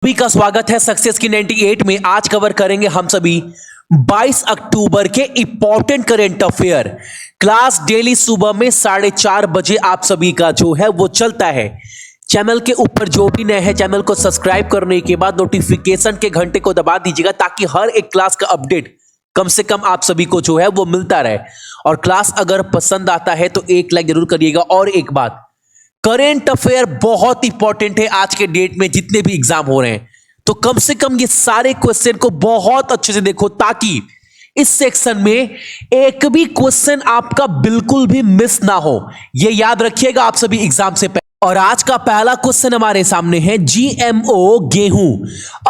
सभी का स्वागत है सक्सेस की 98 में। आज कवर करेंगे हम सभी 22 अक्टूबर के important current affair. Class daily सुबह में 4:30 बजे आप सभी का जो है वो चलता है। चैनल के ऊपर जो भी नए हैं चैनल को सब्सक्राइब करने के बाद नोटिफिकेशन के घंटे को दबा दीजिएगा ताकि हर एक क्लास का अपडेट कम से कम आप सभी को जो है वो मिलता रहे। और क्लास अगर पसंद आता है तो एक लाइक जरूर करिएगा। और एक बात, करेंट अफेयर बहुत इंपॉर्टेंट है आज के डेट में जितने भी एग्जाम हो रहे हैं, तो कम से कम ये सारे क्वेश्चन को बहुत अच्छे से देखो ताकि इस सेक्शन में एक भी क्वेश्चन आपका बिल्कुल भी मिस ना हो। ये याद रखिएगा आप सभी एग्जाम से पहले। और आज का पहला क्वेश्चन हमारे सामने है जीएमओ गेहूं।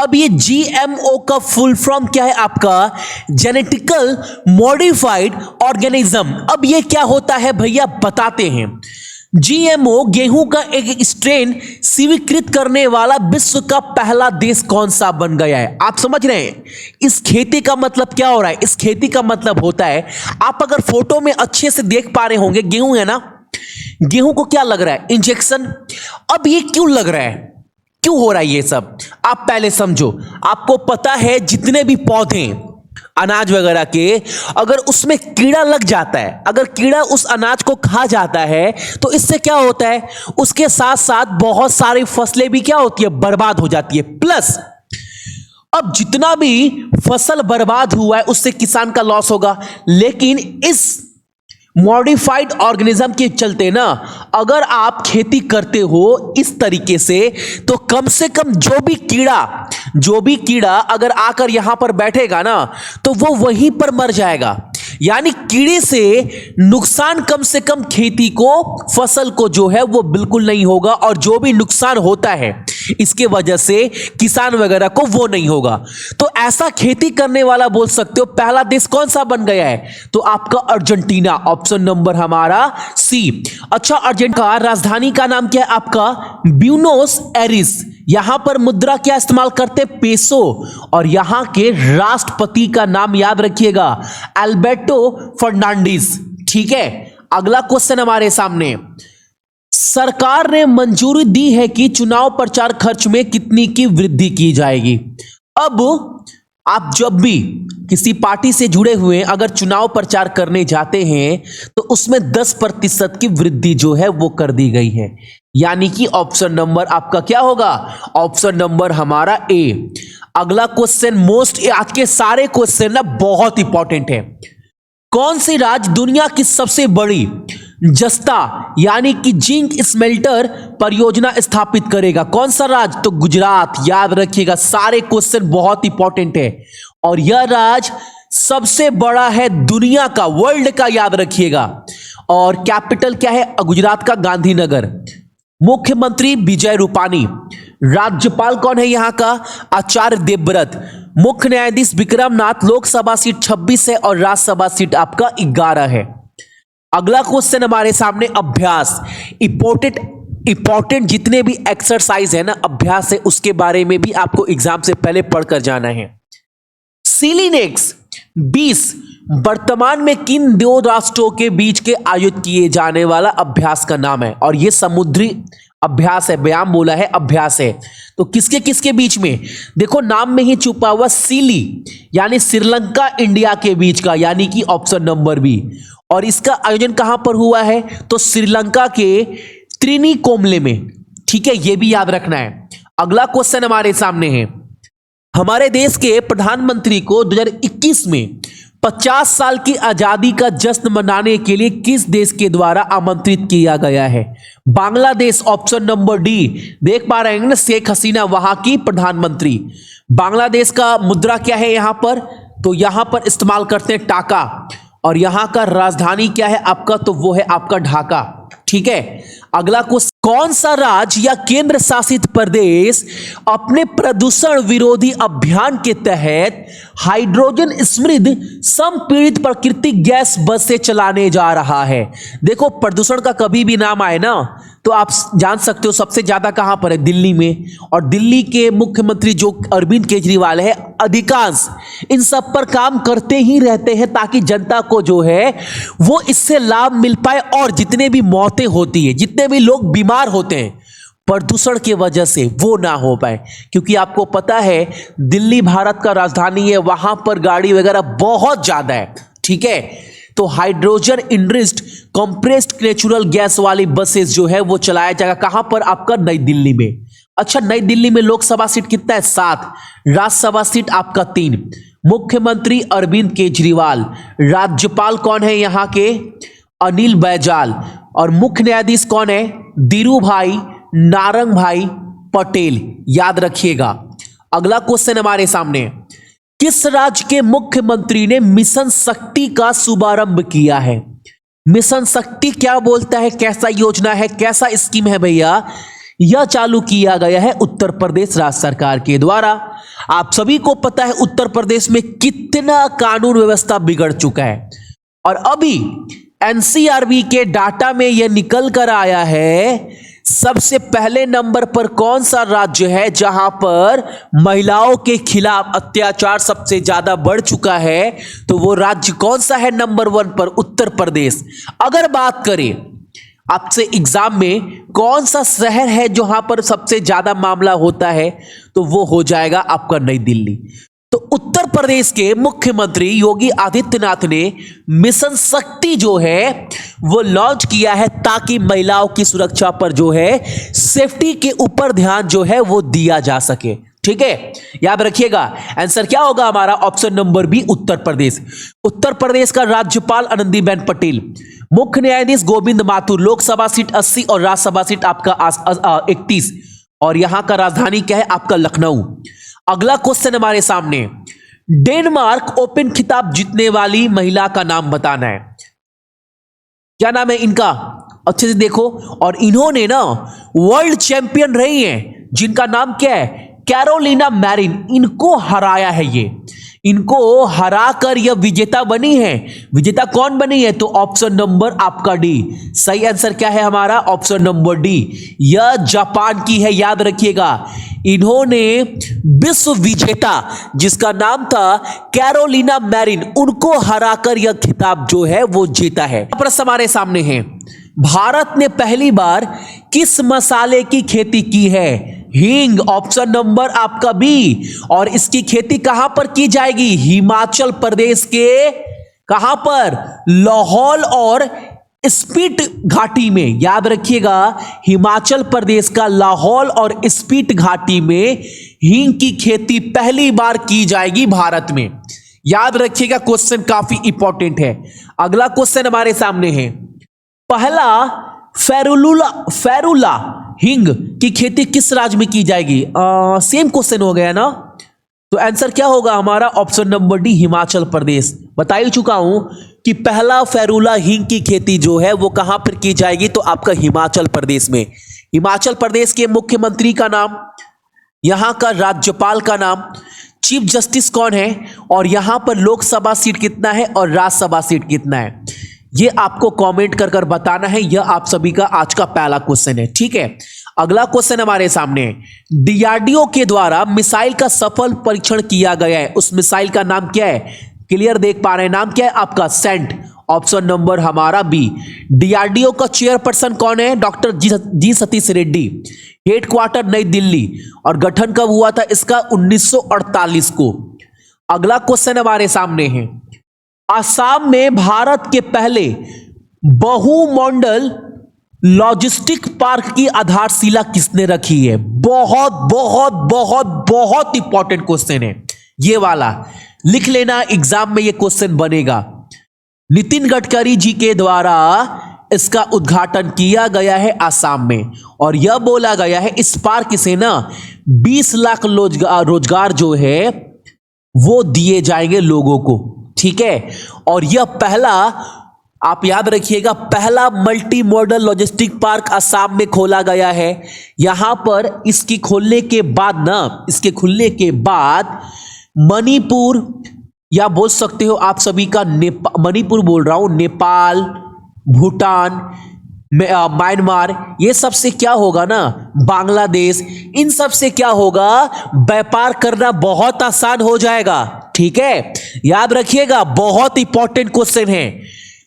अब ये जीएमओ का फुल फॉर्म क्या है आपका? Genetical modified organism. अब ये क्या होता है भैया बताते हैं। जीएमओ गेहूं का एक स्ट्रेन स्वीकृत करने वाला विश्व का पहला देश कौन सा बन गया है? आप समझ रहे हैं इस खेती का मतलब क्या हो रहा है? इस खेती का मतलब होता है, आप अगर फोटो में अच्छे से देख पा रहे होंगे, गेहूं है ना, गेहूं को क्या लग रहा है? इंजेक्शन। अब ये क्यों लग रहा है, क्यों हो रहा है ये सब? आप पहले समझो। आपको पता है जितने भी पौधे अनाज वगैरह के, अगर उसमें कीड़ा लग जाता है, अगर कीड़ा उस अनाज को खा जाता है तो इससे क्या होता है, उसके साथ साथ बहुत सारी फसलें भी क्या होती है, बर्बाद हो जाती है। प्लस अब जितना भी फसल बर्बाद हुआ है उससे किसान का लॉस होगा। लेकिन इस मॉडिफाइड ऑर्गेनिज्म के चलते ना, अगर आप खेती करते हो इस तरीके से तो कम से कम जो भी कीड़ा अगर आकर यहां पर बैठेगा ना तो वो वहीं पर मर जाएगा। यानी कीड़े से नुकसान कम से कम खेती को, फसल को जो है वो बिल्कुल नहीं होगा। और जो भी नुकसान होता है इसके वजह से किसान वगैरह को वो नहीं होगा। तो ऐसा खेती करने वाला बोल सकते हो पहला देश कौन सा बन गया है? तो आपका अर्जेंटीना, ऑप्शन नंबर हमारा सी। अच्छा, अर्जेंटीना का राजधानी का नाम क्या है आपका? Buenos Aires. यहां पर मुद्रा क्या इस्तेमाल करते? पेसो। और यहां के राष्ट्रपति का नाम याद रखिएगा, अल्बर्टो फर्नांडिस। ठीक है, अगला क्वेश्चन हमारे सामने। सरकार ने मंजूरी दी है कि चुनाव प्रचार खर्च में कितनी की वृद्धि की जाएगी? अब आप जब भी किसी पार्टी से जुड़े हुए अगर चुनाव प्रचार करने जाते हैं तो उसमें 10% की वृद्धि जो है वो कर दी गई है। यानी कि ऑप्शन नंबर आपका क्या होगा? ऑप्शन नंबर हमारा ए। अगला क्वेश्चन मोस्ट, आज के सारे क्वेश्चन ना बहुत इंपॉर्टेंट है। कौन सी राज्य दुनिया की सबसे बड़ी जस्ता यानी कि जिंक स्मेल्टर परियोजना स्थापित करेगा? कौन सा राज्य? तो गुजरात। याद रखिएगा, सारे क्वेश्चन बहुत इंपॉर्टेंट है। और यह राज्य सबसे बड़ा है दुनिया का, वर्ल्ड का, याद रखिएगा। और कैपिटल क्या है गुजरात का? गांधीनगर। मुख्यमंत्री विजय रूपानी। राज्यपाल कौन है यहां का? आचार्य देवव्रत। मुख्य न्यायाधीश विक्रम नाथ। लोकसभा सीट 26 है और राज्यसभा सीट आपका 11 है। अगला क्वेश्चन हमारे सामने अभ्यास। इंपॉर्टेंट जितने भी एक्सरसाइज है ना, अभ्यास है, उसके बारे में भी आपको एग्जाम से पहले पढ़कर जाना है। सिलिनेक्स 20 वर्तमान में किन दो राष्ट्रों के बीच के आयोजित किए जाने वाला अभ्यास का नाम है? और यह समुद्री अभ्यास है, व्यायाम बोला है, अभ्यास है। तो किसके किसके बीच में? देखो नाम में ही छुपा हुआ सिली, यानी श्रीलंका इंडिया के बीच का, यानी कि ऑप्शन नंबर बी। और इसका आयोजन कहां पर हुआ है? तो श्रीलंका के त्रिनिकोमले में। ठीक है, यह भी याद रखना है। अगला क्वेश्चन हमारे सामने है। हमारे देश के प्रधानमंत्री को 2021 में 50 साल की आजादी का जश्न मनाने के लिए किस देश के द्वारा आमंत्रित किया गया है? Bangladesh, option number D. देख पा रहे हैं ना, शेख हसीना वहां की प्रधानमंत्री। बांग्लादेश का मुद्रा क्या है यहां पर? तो यहां पर इस्तेमाल करते हैं टाका। और यहां का राजधानी क्या है आपका? तो वो है आपका ढाका। ठीक है, अगला क्वेश्चन। कौन सा राज्य या केंद्र शासित प्रदेश अपने प्रदूषण विरोधी अभियान के तहत हाइड्रोजन समृद्ध संपीड़ित प्राकृतिक गैस बसें चलाने जा रहा है? देखो प्रदूषण का कभी भी नाम आए ना तो आप जान सकते हो सबसे ज्यादा कहां पर है? दिल्ली में। और दिल्ली के मुख्यमंत्री जो अरविंद केजरीवाल है, अधिकांश इन सब पर काम करते ही रहते हैं ताकि जनता को जो है वो इससे लाभ मिल पाए। और जितने भी मौतें होती है, जितने भी लोग बीमार होते हैं, प्रदूषण की वजह से वो ना हो पाए, क्योंकि आपको पता है दिल्ली भारत का राजधानी है, वहां पर गाड़ी वगैरह बहुत ज्यादा है। ठीक है, तो hydrogen enriched compressed natural gas वाली बसेस जो है वो चलाया जाएगा। कहां पर? आपका नई दिल्ली में। अच्छा, नई दिल्ली में लोकसभा सीट कितना है? 7। राज्यसभा सीट आपका 3। मुख्यमंत्री अरविंद केजरीवाल। राज्यपाल कौन है यहां के? अनिल बैजल। और मुख्य न्यायाधीश कौन है? धीरूभाई नारंग भाई पटेल। याद रखिएगा। अगला क्वेश्चन हमारे सामने, किस राज्य के मुख्यमंत्री ने मिशन शक्ति का शुभारंभ किया है? मिशन शक्ति क्या बोलता है? कैसा योजना है, कैसा स्कीम है भैया? यह चालू किया गया है उत्तर प्रदेश राज्य सरकार के द्वारा। आप सभी को पता है उत्तर प्रदेश में कितना कानून व्यवस्था बिगड़ चुका है, और अभी एनसीआरबी के डाटा में यह निकल कर आया है सबसे पहले नंबर पर कौन सा राज्य है जहां पर महिलाओं के खिलाफ अत्याचार सबसे ज्यादा बढ़ चुका है? तो वो राज्य कौन सा है? नंबर 1 पर उत्तर प्रदेश। अगर बात करें आपसे एग्जाम में कौन सा शहर है जहां पर सबसे ज्यादा मामला होता है, तो वो हो जाएगा आपका नई दिल्ली। तो उत्तर प्रदेश के मुख्यमंत्री योगी आदित्यनाथ ने मिशन शक्ति जो है वो लॉन्च किया है, ताकि महिलाओं की सुरक्षा पर जो है सेफ्टी के ऊपर ध्यान जो है वो दिया जा सके। ठीक है, याद रखिएगा। आंसर क्या होगा हमारा? Option number B, Uttar Pradesh. Uttar Pradesh का राज्यपाल आनंदीबेन पटेल। मुख्य न्यायाधीश गोविंद माथुर। लोकसभा सीट 80 और राज्यसभा सीट आपका 31। और यहां का राजधानी क्या है? आपका लखनऊ। अगला क्वेश्चन हमारे सामने, डेनमार्क ओपन खिताब जीतने वाली महिला का नाम बताना है। क्या नाम है इनका? अच्छे से देखो। और इन्होंने ना वर्ल्ड चैंपियन रही हैं, जिनका नाम क्या है? Carolina marine. इनको हराया है ये, इनको हराकर यह विजेता बनी है। विजेता कौन बनी है? तो ऑप्शन नंबर आपका डी। सही आंसर क्या है हमारा? Option number D. यह जापान की है, याद रखिएगा। इन्होंने विश्व विजेता जिसका नाम था कैरोलिना मैरिन, उनको हराकर यह खिताब जो है वो जीता है। प्रश्न हमारे सामने है, भारत ने पहली बार किस मसाले की खेती की है? हींग। ऑप्शन नंबर आपका बी। और इसकी खेती कहां पर की जाएगी? हिमाचल प्रदेश के कहां पर? लाहौल और स्पीति घाटी में। याद रखिएगा, हिमाचल प्रदेश का लाहौल और स्पीति घाटी में हींग की खेती पहली बार की जाएगी भारत में। याद रखिएगा, क्वेश्चन काफी इंपॉर्टेंट है। अगला क्वेश्चन हमारे सामने है, पहला फेरुला हींग की खेती किस राज्य में की जाएगी? सेम क्वेश्चन हो गया ना, तो आंसर क्या होगा हमारा? Option number D, Himachal Pradesh. बता ही चुका हूं कि पहला फेरुला हींग की खेती जो है वो कहां पर की जाएगी? तो आपका हिमाचल प्रदेश में। हिमाचल प्रदेश के मुख्यमंत्री का नाम, यहां का राज्यपाल का नाम, चीफ जस्टिस कौन है, और यहां पर लोकसभा सीट कितना है और राज्यसभा सीट कितना है, ये आपको कमेंट कर कर बताना है। यह आप सभी का आज का पहला क्वेश्चन है। ठीक है, अगला क्वेश्चन हमारे सामने है, डीआरडीओ के द्वारा मिसाइल का सफल परीक्षण किया गया है, उस मिसाइल का नाम क्या है? क्लियर देख पा रहे हैं, नाम क्या है आपका? सेंट। ऑप्शन नंबर हमारा बी। डीआरडीओ का चेयरपर्सन कौन है? डॉक्टर जी सतीश रेड्डी। हेडक्वार्टर नई दिल्ली। और गठन कब हुआ था इसका? 1948 को। अगला क्वेश्चन हमारे सामने है, असम में भारत के पहले बहुमंडल लॉजिस्टिक पार्क की आधारशिला किसने रखी है? बहुत बहुत बहुत बहुत इंपॉर्टेंट क्वेश्चन है ये वाला, लिख लेना, एग्जाम में ये क्वेश्चन बनेगा। नितिन गडकरी जी के द्वारा इसका उद्घाटन किया गया है असम में, और यह बोला गया है इस पार्क से ना 20 लाख रोजगार जो है वो दिए जाएंगे लोगों को। ठीक है, और यह पहला, आप याद रखिएगा, पहला multi modal logistic park Assam में खोला गया है। यहां पर इसकी खोलने के बाद ना, इसके खुलने के बाद मणिपुर, या बोल सकते हो आप सभी का मणिपुर बोल रहा हूं, नेपाल, भूटान, म्यांमार, ये सब से क्या होगा ना, बांग्लादेश, इन सब से क्या होगा, व्यापार करना बहुत आसान हो जाएगा। ठीक है, याद रखिएगा, बहुत इंपॉर्टेंट क्वेश्चन है।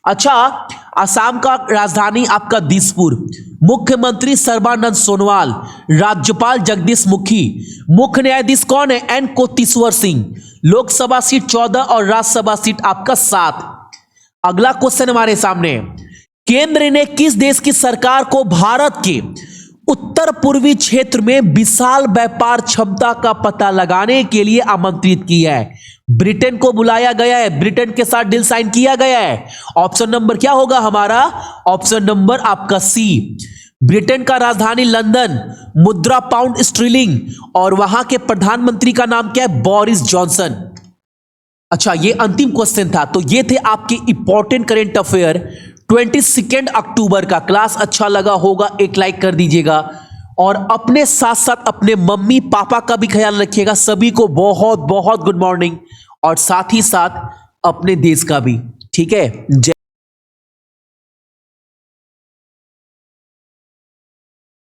अच्छा, असम का राजधानी आपका दिसपुर, मुख्यमंत्री सर्बानंद सोनोवाल, राज्यपाल जगदीश मुखी, मुख्य न्यायाधीश कौन है? एन कोतेश्वर सिंह। लोकसभा सीट 14 और राज्यसभा सीट आपका 7। अगला क्वेश्चन हमारे सामने, केंद्र ने किस देश की सरकार को भारत के उत्तर पूर्वी क्षेत्र में विशाल व्यापार क्षमता का पता लगाने के लिए आमंत्रित किया है? ब्रिटेन को बुलाया गया है, ब्रिटेन के साथ डील साइन किया गया है। ऑप्शन नंबर क्या होगा हमारा? ऑप्शन नंबर आपका सी। ब्रिटेन का राजधानी लंदन, मुद्रा पाउंड स्टर्लिंग, और वहां के प्रधानमंत्री का नाम क्या है? Boris Johnson. अच्छा, ये अंतिम क्वेश्चन था। तो ये थे आपके इंपॉर्टेंट करेंट अफेयर 22 अक्टूबर का। क्लास अच्छा लगा होगा, एक लाइक कर दीजिएगा और अपने साथ साथ अपने मम्मी पापा का भी ख्याल रखिएगा। सभी को बहुत बहुत गुड मॉर्निंग और साथ ही साथ अपने देश का भी। ठीक है, जय